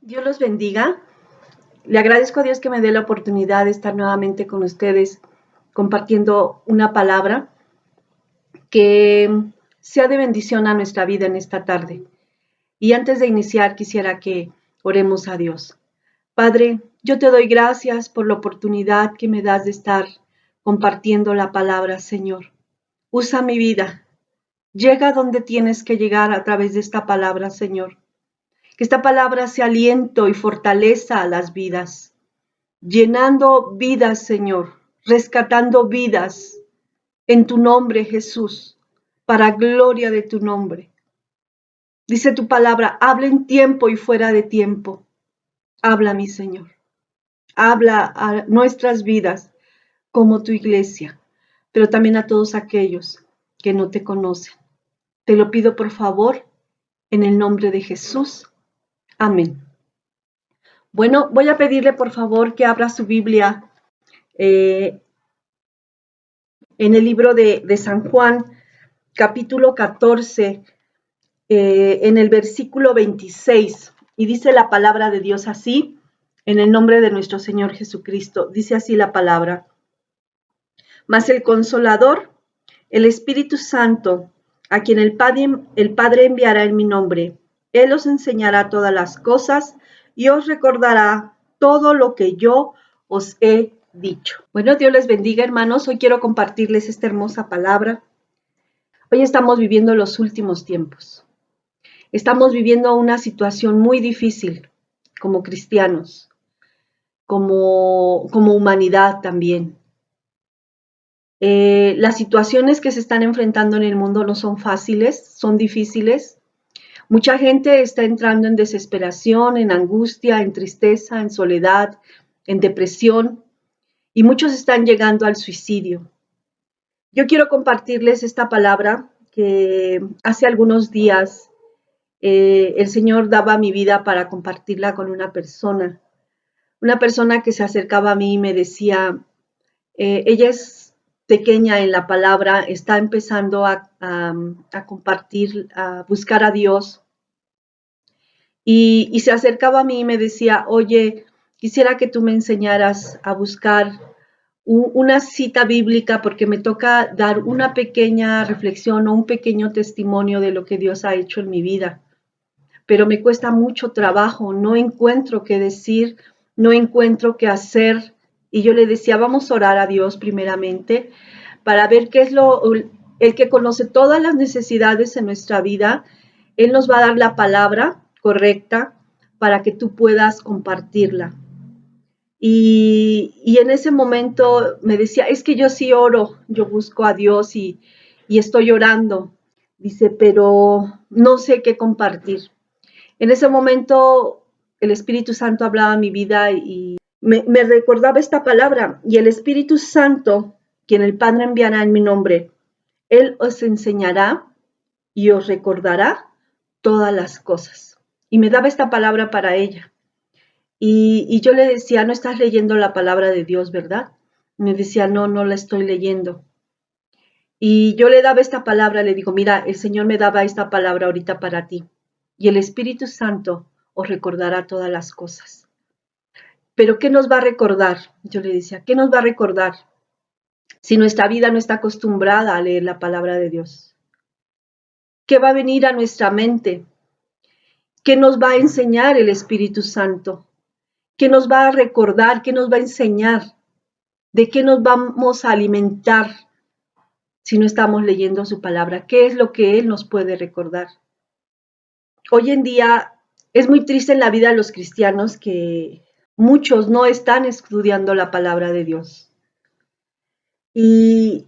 Dios los bendiga. Le agradezco a Dios que me dé la oportunidad de estar nuevamente con ustedes compartiendo una palabra que sea de bendición a nuestra vida en esta tarde. Y antes de iniciar, quisiera que oremos a Dios. Padre, yo te doy gracias por la oportunidad que me das de estar compartiendo la palabra, Señor. Usa mi vida. Llega donde tienes que llegar a través de esta palabra, Señor. Que esta palabra sea aliento y fortaleza a las vidas, llenando vidas, Señor, rescatando vidas en tu nombre, Jesús, para gloria de tu nombre. Dice tu palabra, habla en tiempo y fuera de tiempo. Habla, mi Señor. Habla a nuestras vidas como tu iglesia, pero también a todos aquellos que no te conocen. Te lo pido por favor, en el nombre de Jesús. Amén. Bueno, voy a pedirle por favor que abra su Biblia en el libro de San Juan, capítulo 14, en el versículo 26. Y dice la palabra de Dios así, en el nombre de nuestro Señor Jesucristo. Dice así la palabra. Mas el Consolador, el Espíritu Santo, a quien el Padre enviará en mi nombre, Él os enseñará todas las cosas y os recordará todo lo que yo os he dicho. Bueno, Dios les bendiga, hermanos. Hoy quiero compartirles esta hermosa palabra. Hoy estamos viviendo los últimos tiempos. Estamos viviendo una situación muy difícil como cristianos, como humanidad también. Las situaciones que se están enfrentando en el mundo no son fáciles, son difíciles. Mucha gente está entrando en desesperación, en angustia, en tristeza, en soledad, en depresión, y muchos están llegando al suicidio. Yo quiero compartirles esta palabra que hace algunos días el Señor daba a mi vida para compartirla con una persona que se acercaba a mí y me decía, ella es pequeña en la palabra, está empezando a compartir, a buscar a Dios. Y se acercaba a mí y me decía, oye, quisiera que tú me enseñaras a buscar una cita bíblica porque me toca dar una pequeña reflexión o un pequeño testimonio de lo que Dios ha hecho en mi vida. Pero me cuesta mucho trabajo, no encuentro qué decir, no encuentro qué hacer. Y yo le decía, vamos a orar a Dios primeramente para ver qué es el que conoce todas las necesidades en nuestra vida. Él nos va a dar la palabra correcta para que tú puedas compartirla. Y en ese momento me decía, es que yo sí oro, yo busco a Dios y estoy orando. Dice, pero no sé qué compartir. En ese momento el Espíritu Santo hablaba en mi vida y me recordaba esta palabra. Y el Espíritu Santo, quien el Padre enviará en mi nombre, Él os enseñará y os recordará todas las cosas. Y me daba esta palabra para ella. Y yo le decía, no estás leyendo la palabra de Dios, ¿verdad? Me decía, no, no la estoy leyendo. Y yo le daba esta palabra, le digo, mira, el Señor me daba esta palabra ahorita para ti. Y el Espíritu Santo os recordará todas las cosas. ¿Pero qué nos va a recordar? Yo le decía, ¿qué nos va a recordar si nuestra vida no está acostumbrada a leer la palabra de Dios? ¿Qué va a venir a nuestra mente? ¿Qué nos va a enseñar el Espíritu Santo? ¿Qué nos va a recordar? ¿Qué nos va a enseñar? ¿De qué nos vamos a alimentar si no estamos leyendo su palabra? ¿Qué es lo que Él nos puede recordar? Hoy en día es muy triste en la vida de los cristianos que muchos no están estudiando la palabra de Dios. Y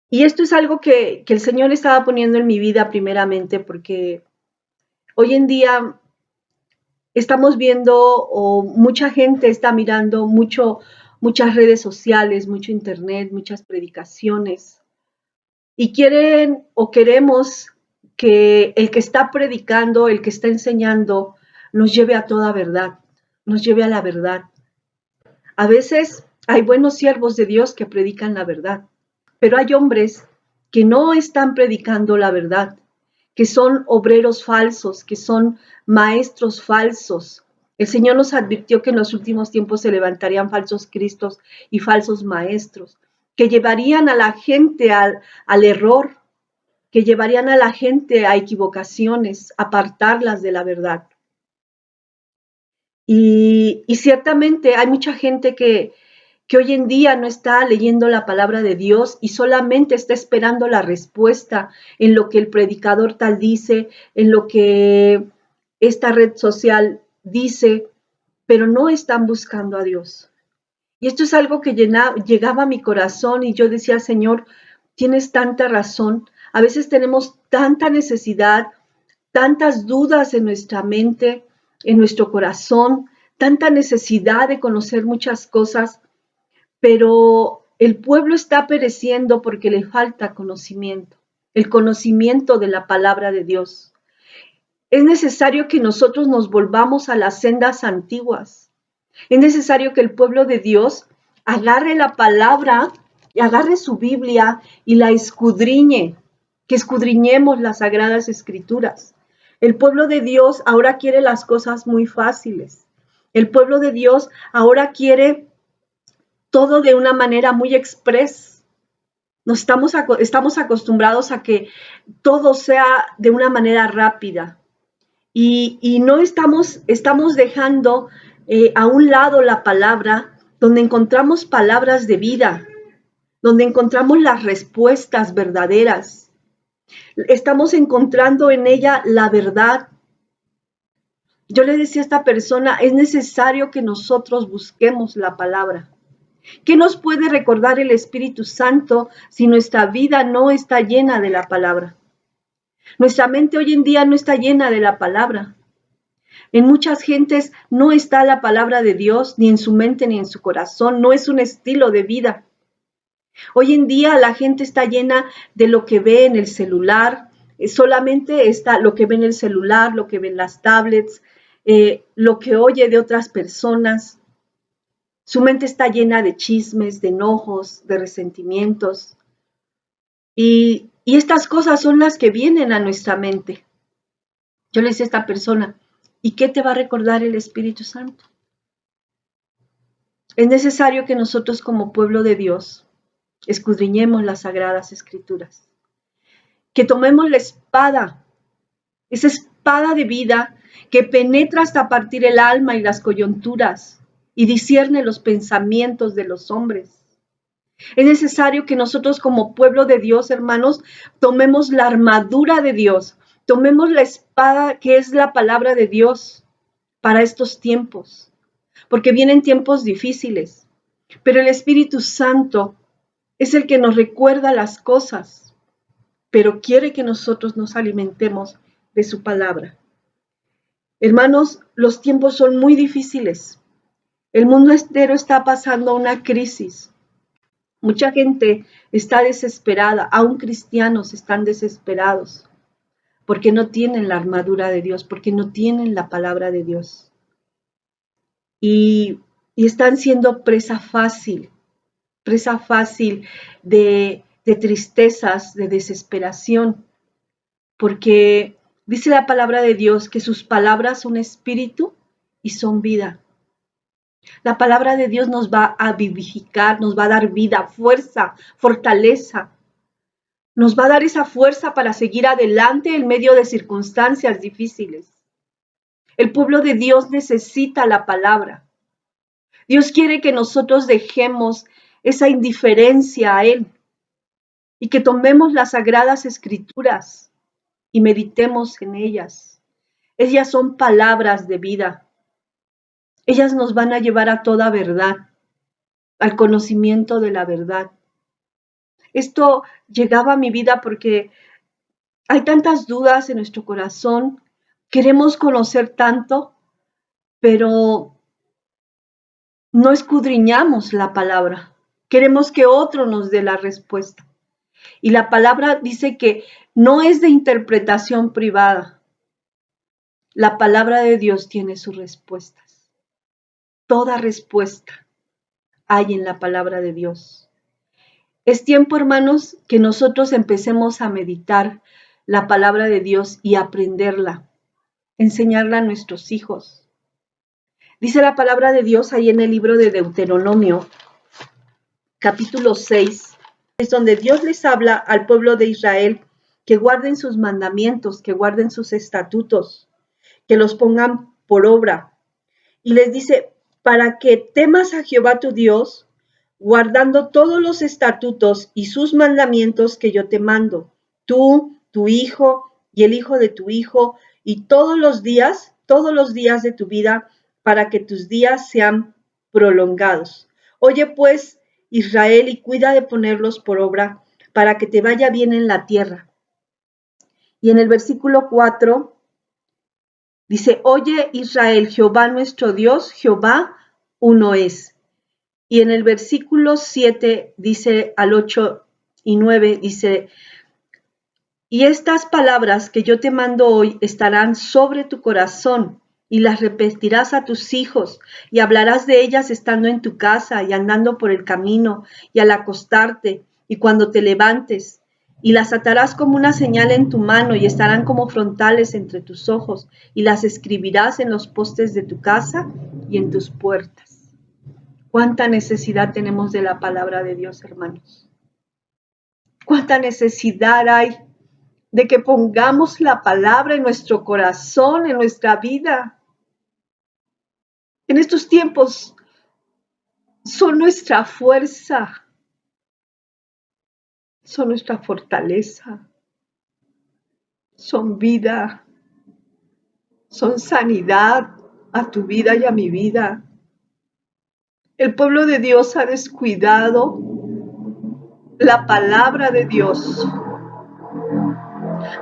esto es algo que el Señor estaba poniendo en mi vida primeramente porque hoy en día estamos viendo o mucha gente está mirando muchas redes sociales, mucho internet, muchas predicaciones y quieren o queremos que el que está predicando, el que está enseñando, nos lleve a toda verdad, nos lleve a la verdad. A veces hay buenos siervos de Dios que predican la verdad, pero hay hombres que no están predicando la verdad, que son obreros falsos, que son maestros falsos, El Señor nos advirtió que en los últimos tiempos se levantarían falsos cristos y falsos maestros, que llevarían a la gente al error, que llevarían a la gente a equivocaciones, apartarlas de la verdad. Y ciertamente hay mucha gente que hoy en día no está leyendo la palabra de Dios y solamente está esperando la respuesta en lo que el predicador tal dice, en lo que esta red social dice, pero no están buscando a Dios. Y esto es algo que llegaba a mi corazón y yo decía, Señor, tienes tanta razón. A veces tenemos tanta necesidad, tantas dudas en nuestra mente, en nuestro corazón, tanta necesidad de conocer muchas cosas, pero el pueblo está pereciendo porque le falta conocimiento, el conocimiento de la palabra de Dios. Es necesario que nosotros nos volvamos a las sendas antiguas. Es necesario que el pueblo de Dios agarre la palabra, agarre su Biblia y la escudriñe, que escudriñemos las sagradas escrituras. El pueblo de Dios ahora quiere las cosas muy fáciles. El pueblo de Dios ahora quiere todo de una manera muy express. Estamos acostumbrados a que todo sea de una manera rápida y no estamos dejando a un lado la palabra, donde encontramos palabras de vida, donde encontramos las respuestas verdaderas. Estamos encontrando en ella la verdad. Yo le decía a esta persona, es necesario que nosotros busquemos la palabra. ¿Qué nos puede recordar el Espíritu Santo si nuestra vida no está llena de la palabra? Nuestra mente hoy en día no está llena de la palabra. En muchas gentes no está la palabra de Dios ni en su mente ni en su corazón, no es un estilo de vida. Hoy en día la gente está llena de lo que ve en el celular, solamente está lo que ve en el celular, lo que ve en las tablets, lo que oye de otras personas. Su mente está llena de chismes, de enojos, de resentimientos. Y estas cosas son las que vienen a nuestra mente. Yo le decía a esta persona, ¿y qué te va a recordar el Espíritu Santo? Es necesario que nosotros como pueblo de Dios escudriñemos las sagradas escrituras, que tomemos la espada, esa espada de vida que penetra hasta partir el alma y las coyunturas y discierne los pensamientos de los hombres. Es necesario que nosotros como pueblo de Dios, hermanos, tomemos la armadura de Dios, tomemos la espada que es la palabra de Dios para estos tiempos, porque vienen tiempos difíciles, pero el Espíritu Santo es el que nos recuerda las cosas, pero quiere que nosotros nos alimentemos de su palabra. Hermanos, los tiempos son muy difíciles. El mundo entero está pasando una crisis. Mucha gente está desesperada, aún cristianos están desesperados, porque no tienen la armadura de Dios, porque no tienen la palabra de Dios. Y están siendo presa fácil de tristezas, de desesperación, porque dice la palabra de Dios que sus palabras son espíritu y son vida. La palabra de Dios nos va a vivificar, nos va a dar vida, fuerza, fortaleza. Nos va a dar esa fuerza para seguir adelante en medio de circunstancias difíciles. El pueblo de Dios necesita la palabra. Dios quiere que nosotros dejemos esa indiferencia a Él y que tomemos las sagradas escrituras y meditemos en ellas. Ellas son palabras de vida. Ellas nos van a llevar a toda verdad, al conocimiento de la verdad. Esto llegaba a mi vida porque hay tantas dudas en nuestro corazón, queremos conocer tanto, pero no escudriñamos la palabra. Queremos que otro nos dé la respuesta. Y la palabra dice que no es de interpretación privada. La palabra de Dios tiene sus respuestas. Toda respuesta hay en la palabra de Dios. Es tiempo, hermanos, que nosotros empecemos a meditar la palabra de Dios y aprenderla, enseñarla a nuestros hijos. Dice la palabra de Dios ahí en el libro de Deuteronomio, capítulo 6, es donde Dios les habla al pueblo de Israel que guarden sus mandamientos, que guarden sus estatutos, que los pongan por obra. Y les dice, para que temas a Jehová tu Dios, guardando todos los estatutos y sus mandamientos que yo te mando, tú, tu hijo y el hijo de tu hijo, y todos los días de tu vida, para que tus días sean prolongados. Oye pues, Israel, y cuida de ponerlos por obra, para que te vaya bien en la tierra. Y en el versículo 4 dice, oye Israel, Jehová nuestro Dios, Jehová uno es. Y en el versículo 7 dice al 8 y 9, dice, y estas palabras que yo te mando hoy estarán sobre tu corazón y las repetirás a tus hijos y hablarás de ellas estando en tu casa y andando por el camino y al acostarte y cuando te levantes. Y las atarás como una señal en tu mano y estarán como frontales entre tus ojos y las escribirás en los postes de tu casa y en tus puertas. ¿Cuánta necesidad tenemos de la palabra de Dios, hermanos? ¿Cuánta necesidad hay de que pongamos la palabra en nuestro corazón, en nuestra vida? En estos tiempos son nuestra fuerza, son nuestra fortaleza, son vida, son sanidad a tu vida y a mi vida. El pueblo de Dios ha descuidado la palabra de Dios,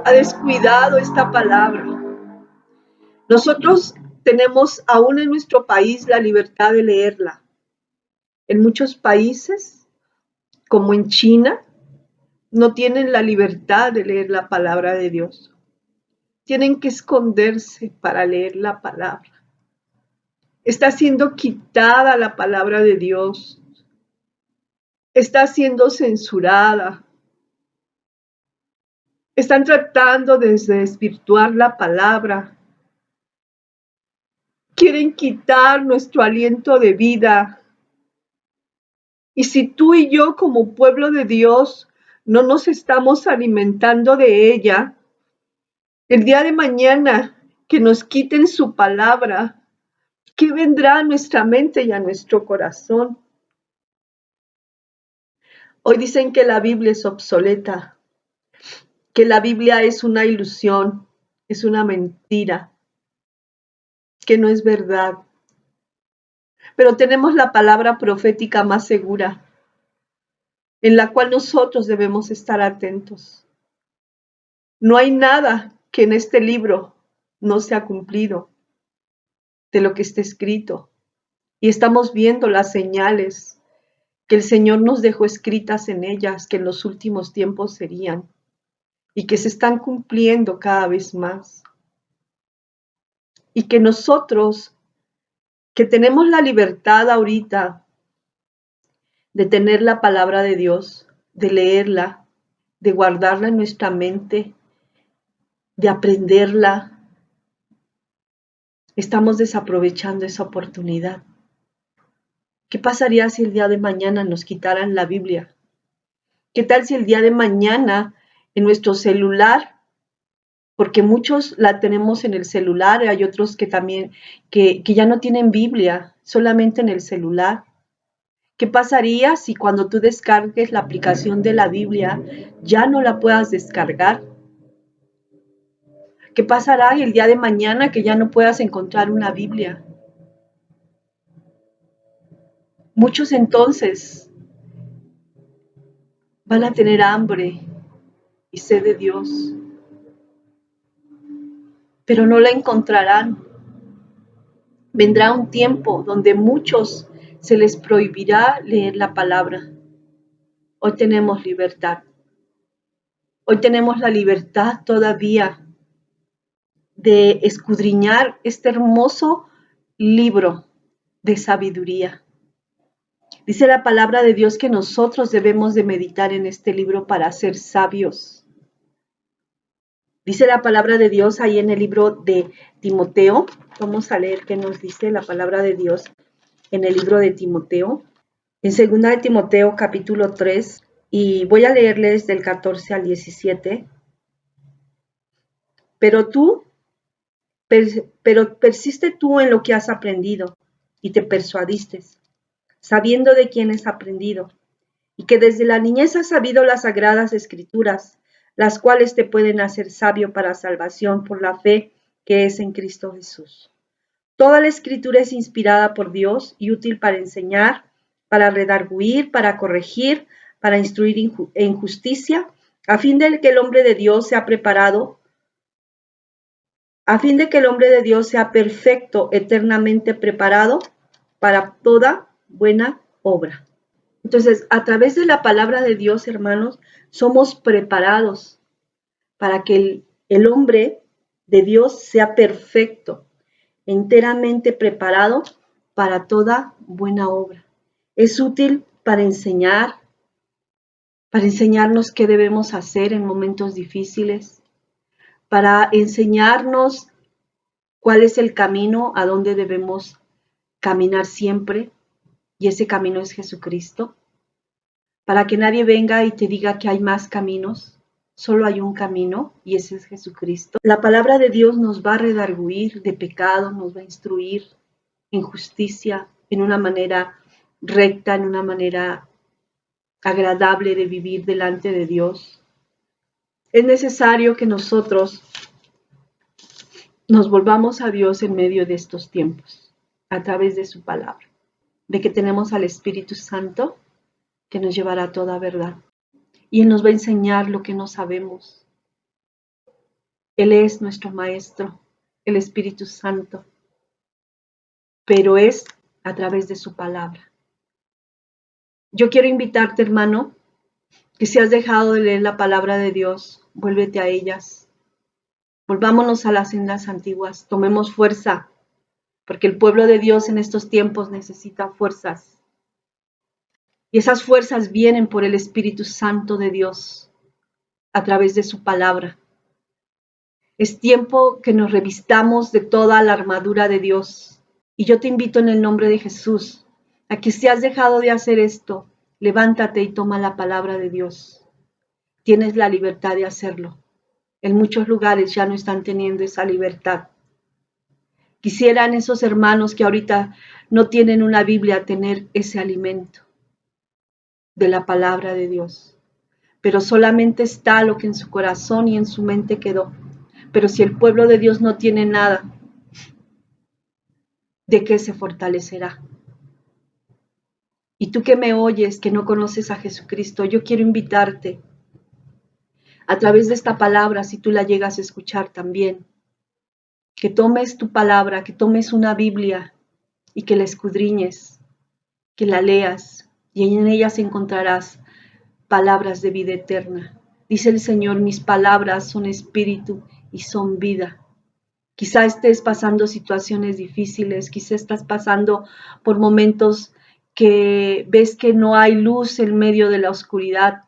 ha descuidado esta palabra. Nosotros tenemos aún en nuestro país la libertad de leerla. En muchos países, como en China, no tienen la libertad de leer la palabra de Dios. Tienen que esconderse para leer la palabra. Está siendo quitada la palabra de Dios. Está siendo censurada. Están tratando de desvirtuar la palabra. Quieren quitar nuestro aliento de vida. Y si tú y yo como pueblo de Dios no nos estamos alimentando de ella, el día de mañana que nos quiten su palabra, ¿qué vendrá a nuestra mente y a nuestro corazón? Hoy dicen que la Biblia es obsoleta, que la Biblia es una ilusión, es una mentira, que no es verdad. Pero tenemos la palabra profética más segura, en la cual nosotros debemos estar atentos. No hay nada que en este libro no se ha cumplido de lo que está escrito. Y estamos viendo las señales que el Señor nos dejó escritas en ellas, que en los últimos tiempos serían, y que se están cumpliendo cada vez más. Y que nosotros, que tenemos la libertad ahorita de tener la palabra de Dios, de leerla, de guardarla en nuestra mente, de aprenderla, estamos desaprovechando esa oportunidad. ¿Qué pasaría si el día de mañana nos quitaran la Biblia? ¿Qué tal si el día de mañana en nuestro celular, porque muchos la tenemos en el celular, hay otros que también, que ya no tienen Biblia, solamente en el celular? ¿Qué pasaría si cuando tú descargues la aplicación de la Biblia ya no la puedas descargar? ¿Qué pasará el día de mañana que ya no puedas encontrar una Biblia? Muchos entonces van a tener hambre y sed de Dios, pero no la encontrarán. Vendrá un tiempo donde muchos se les prohibirá leer la palabra. Hoy tenemos libertad. Hoy tenemos la libertad todavía de escudriñar este hermoso libro de sabiduría. Dice la palabra de Dios que nosotros debemos de meditar en este libro para ser sabios. Dice la palabra de Dios ahí en el libro de Timoteo. Vamos a leer qué nos dice la palabra de Dios en el libro de Timoteo. En 2 de Timoteo capítulo 3, y voy a leerles del 14 al 17. Pero persiste tú en lo que has aprendido y te persuadiste, sabiendo de quién has aprendido, y que desde la niñez has sabido las sagradas escrituras, las cuales te pueden hacer sabio para salvación por la fe que es en Cristo Jesús. Toda la escritura es inspirada por Dios y útil para enseñar, para redarguir, para corregir, para instruir en justicia, a fin de que el hombre de Dios sea preparado, a fin de que el hombre de Dios sea perfecto, eternamente preparado para toda buena obra. Entonces, a través de la palabra de Dios, hermanos, somos preparados para que el hombre de Dios sea perfecto, enteramente preparado para toda buena obra. Es útil para enseñarnos qué debemos hacer en momentos difíciles, para enseñarnos cuál es el camino a donde debemos caminar siempre, y ese camino es Jesucristo, para que nadie venga y te diga que hay más caminos. Solo hay un camino y ese es Jesucristo. La palabra de Dios nos va a redarguir de pecado, nos va a instruir en justicia, en una manera recta, en una manera agradable de vivir delante de Dios. Es necesario que nosotros nos volvamos a Dios en medio de estos tiempos, a través de su palabra, de que tenemos al Espíritu Santo que nos llevará a toda verdad. Y Él nos va a enseñar lo que no sabemos. Él es nuestro Maestro, el Espíritu Santo, pero es a través de su palabra. Yo quiero invitarte, hermano, que si has dejado de leer la palabra de Dios, vuélvete a ellas. Volvámonos a las sendas antiguas, tomemos fuerza, porque el pueblo de Dios en estos tiempos necesita fuerzas. Y esas fuerzas vienen por el Espíritu Santo de Dios, a través de su palabra. Es tiempo que nos revistamos de toda la armadura de Dios. Y yo te invito en el nombre de Jesús a que si has dejado de hacer esto, levántate y toma la palabra de Dios. Tienes la libertad de hacerlo. En muchos lugares ya no están teniendo esa libertad. Quisieran esos hermanos que ahorita no tienen una Biblia tener ese alimento de la palabra de Dios. Pero solamente está lo que en su corazón y en su mente quedó. Pero si el pueblo de Dios no tiene nada, ¿de qué se fortalecerá? Y tú que me oyes, que no conoces a Jesucristo, yo quiero invitarte a través de esta palabra, si tú la llegas a escuchar también, que tomes tu palabra, que tomes una Biblia y que la escudriñes, que la leas y en ellas encontrarás palabras de vida eterna. Dice el Señor, mis palabras son espíritu y son vida. Quizá estés pasando situaciones difíciles, quizá estás pasando por momentos que ves que no hay luz en medio de la oscuridad,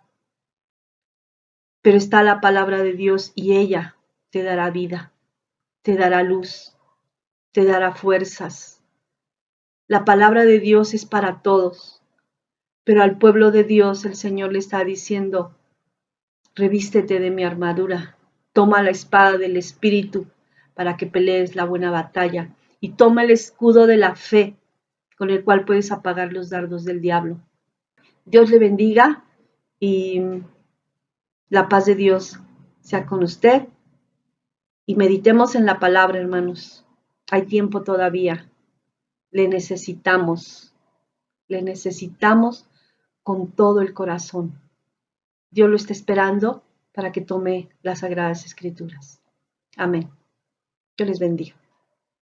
pero está la palabra de Dios y ella te dará vida, te dará luz, te dará fuerzas. La palabra de Dios es para todos, pero al pueblo de Dios el Señor le está diciendo, revístete de mi armadura, toma la espada del Espíritu para que pelees la buena batalla y toma el escudo de la fe con el cual puedes apagar los dardos del diablo. Dios le bendiga y la paz de Dios sea con usted y meditemos en la palabra, hermanos. Hay tiempo todavía. Le necesitamos con todo el corazón. Dios lo está esperando para que tome las Sagradas Escrituras. Amén. Dios les bendiga.